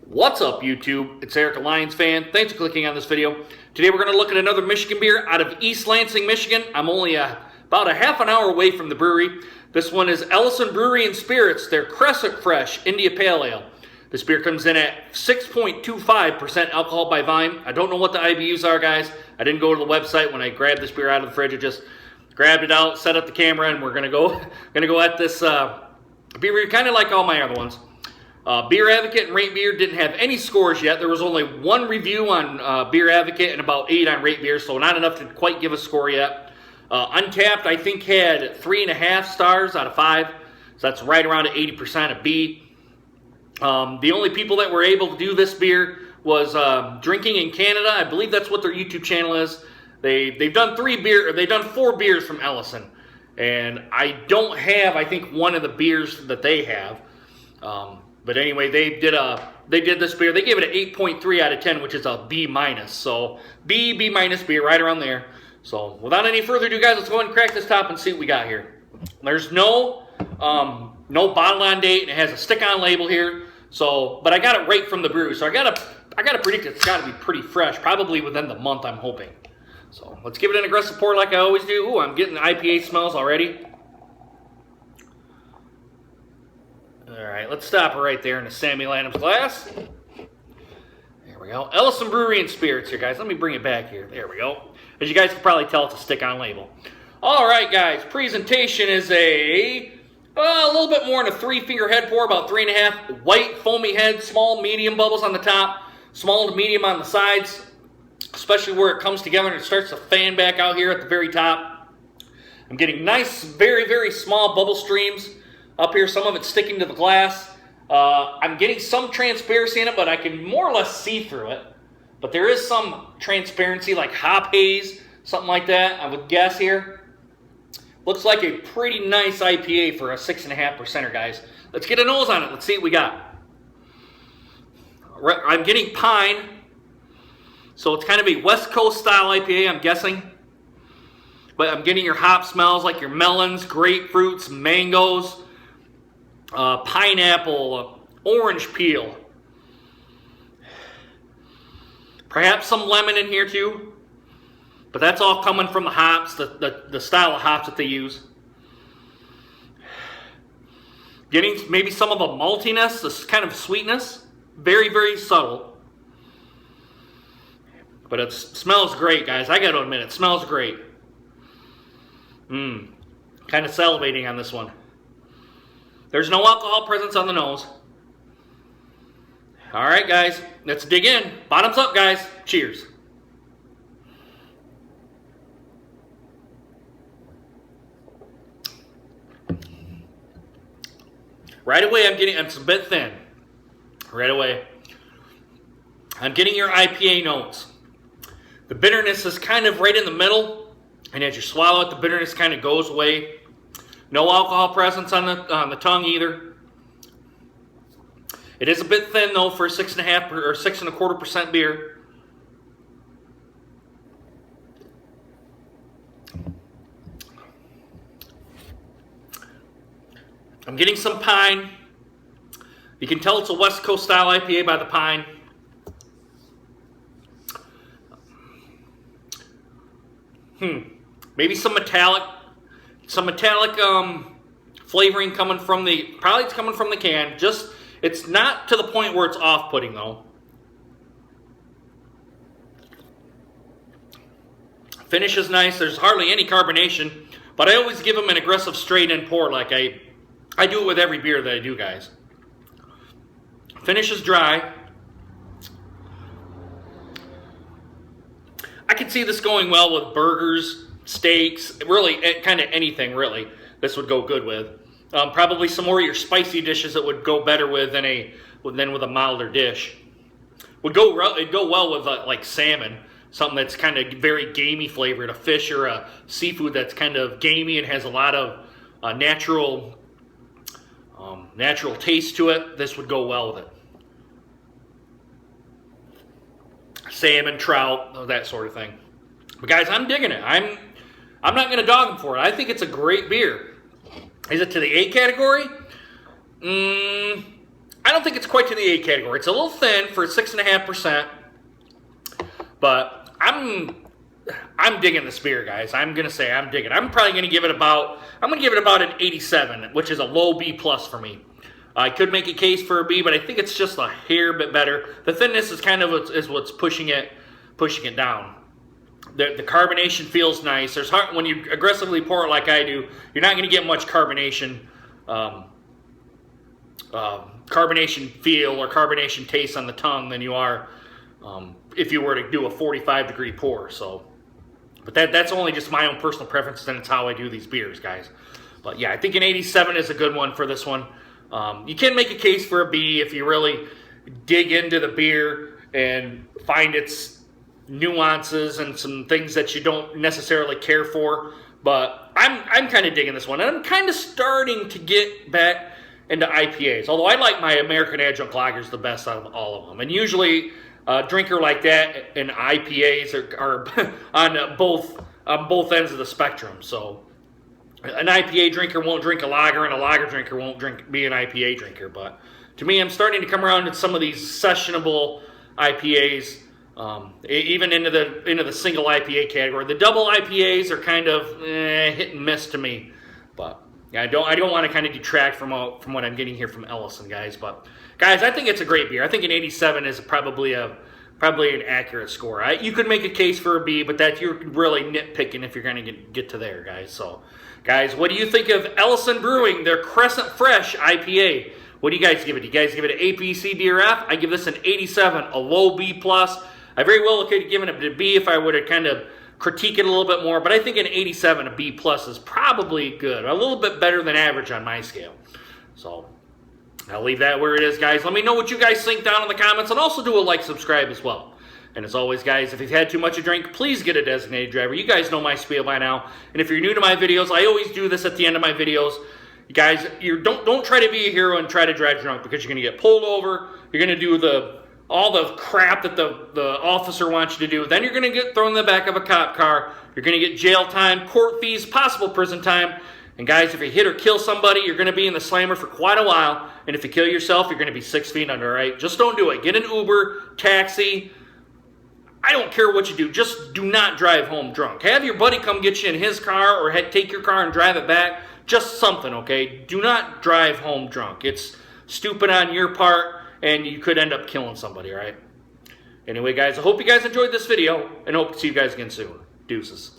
What's up, YouTube? It's EricALionsFan. Thanks for clicking on this video. Today we're going to look at another Michigan beer out of East Lansing, Michigan. I'm only about a half an hour away from the brewery. This one is Ellison Brewery and Spirits, their Crescent Fresh India Pale Ale. This beer comes in at 6.25% alcohol by volume. I don't know what the IBUs are, guys. I didn't go to the website when I grabbed this beer out of the fridge. I just grabbed it out, set up the camera, and we're going to go at this beer kind of like all my other ones. Beer Advocate and Rate Beer didn't have any scores yet. There was only one review on Beer Advocate and about 8 on Rate Beer, so not enough to quite give a score yet. Untapped, I think, had 3.5 stars out of 5, so that's right around 80% of B. The only people that were able to do this beer was Drinking in Canada. I believe that's what their YouTube channel is. They've done 4 beers from Ellison, and I don't have, I think, one of the beers that they have. But anyway, they did this beer. They gave it an 8.3 out of 10, which is a B minus. So B minus beer, right around there. So without any further ado, guys, let's go ahead and crack this top and see what we got here. There's no bottle on date, and it has a stick-on label here. So, but I got it right from the brewery, so I gotta predict it's got to be pretty fresh, probably within the month, I'm hoping. So let's give it an aggressive pour like I always do. Ooh, I'm getting IPA smells already. All right, let's stop it right there in the Samuel Adams glass. There we go. Ellison Brewery and Spirits here, guys. Let me bring it back here. There we go. As you guys can probably tell, it's a stick-on label. All right, guys. Presentation is a little bit more than a 3-finger head pour, about 3.5. White, foamy head, small, medium bubbles on the top, small to medium on the sides, especially where it comes together and it starts to fan back out here at the very top. I'm getting nice, very, very small bubble streams up here, some of it's sticking to the glass. I'm getting some transparency in it, but I can more or less see through it. But there is some transparency, like hop haze, something like that, I would guess here. Looks like a pretty nice IPA for a 6.5%er, guys. Let's get a nose on it. Let's see what we got. I'm getting pine. So it's kind of a West Coast style IPA, I'm guessing. But I'm getting your hop smells like your melons, grapefruits, mangoes, pineapple, orange peel. Perhaps some lemon in here too. But that's all coming from the hops, the style of hops that they use. Getting maybe some of a maltiness, this kind of sweetness. Very, very subtle. But it smells great, guys. I got to admit, it smells great. Kind of salivating on this one. There's no alcohol presence on the nose. All right, guys, let's dig in. Bottoms up, guys. Cheers. Right away, it's a bit thin. Right away. I'm getting your IPA notes. The bitterness is kind of right in the middle, and as you swallow it, the bitterness kind of goes away. No alcohol presence on the tongue either. It is a bit thin though for a 6.5 or 6.25% beer. I'm getting some pine. You can tell it's a West Coast style IPA by the pine. Maybe some metallic flavoring coming from probably it's coming from the can. Just, it's not to the point where it's off-putting though. Finish is nice. There's hardly any carbonation, but I always give them an aggressive straight-in pour like I do it with every beer that I do, guys. Finish is dry. I could see this going well with burgers, steaks, really kind of anything, really. This would go good with. Probably some more of your spicy dishes that would go better with than with a milder dish. It'd go well with like salmon, something that's kind of very gamey flavored, a fish or a seafood that's kind of gamey and has a lot of natural taste to it. This would go well with it. Salmon, trout, that sort of thing. But guys, I'm digging it. I'm not going to dog them for it. I think it's a great beer. Is it to the A category? I don't think it's quite to the A category. It's a little thin for 6.5%, but I'm digging this beer, guys. I'm gonna say I'm digging. I'm probably gonna give it about an 87, which is a low B plus for me. I could make a case for a B, but I think it's just a hair bit better. The thinness is kind of what's pushing it down. The carbonation feels nice. There's when you aggressively pour it like I do, you're not going to get much carbonation feel or carbonation taste on the tongue than you are if you were to do a 45-degree pour. So, but that's only just my own personal preference, and it's how I do these beers, guys. But yeah, I think an 87 is a good one for this one. You can make a case for a B if you really dig into the beer and find its nuances and some things that you don't necessarily care for. But I'm kind of digging this one, and I'm kind of starting to get back into IPAs. Although I like my American Adjunct Lagers the best out of all of them, and usually a drinker like that and IPAs are on both ends of the spectrum. So an IPA drinker won't drink a lager, and a lager drinker won't be an IPA drinker. But to me, I'm starting to come around to some of these sessionable IPAs, even into the single IPA category. The double IPAs are kind of hit and miss to me. But yeah, I don't want to kind of detract from what I'm getting here from Ellison, guys. But guys, I think it's a great beer. I think an 87 is probably an accurate score. You could make a case for a B, but that you're really nitpicking if you're going to get to there, guys. So, guys, what do you think of Ellison Brewing, their Crescent Fresh IPA? What do you guys give it? Do you guys give it an A, B, C, D, or F? I give this an 87, a low B plus. I very well could have given it a B if I would have kind of critique it a little bit more, but I think an 87, a B plus, is probably good. A little bit better than average on my scale. So I'll leave that where it is, guys. Let me know what you guys think down in the comments, and also do a like, subscribe as well. And as always, guys, if you've had too much to drink, please get a designated driver. You guys know my spiel by now. And if you're new to my videos, I always do this at the end of my videos. You guys, don't try to be a hero and try to drive drunk, because you're going to get pulled over. You're going to do all the crap that the officer wants you to do. Then you're going to get thrown in the back of a cop car. You're going to get jail time, court fees, possible prison time. And guys, if you hit or kill somebody, you're going to be in the slammer for quite a while. And if you kill yourself, you're going to be 6 feet under, right? Just don't do it. Get an Uber, taxi. I don't care what you do. Just do not drive home drunk. Have your buddy come get you in his car, or take your car and drive it back. Just something, okay? Do not drive home drunk. It's stupid on your part, and you could end up killing somebody, right? Anyway, guys, I hope you guys enjoyed this video, and hope to see you guys again soon. Deuces.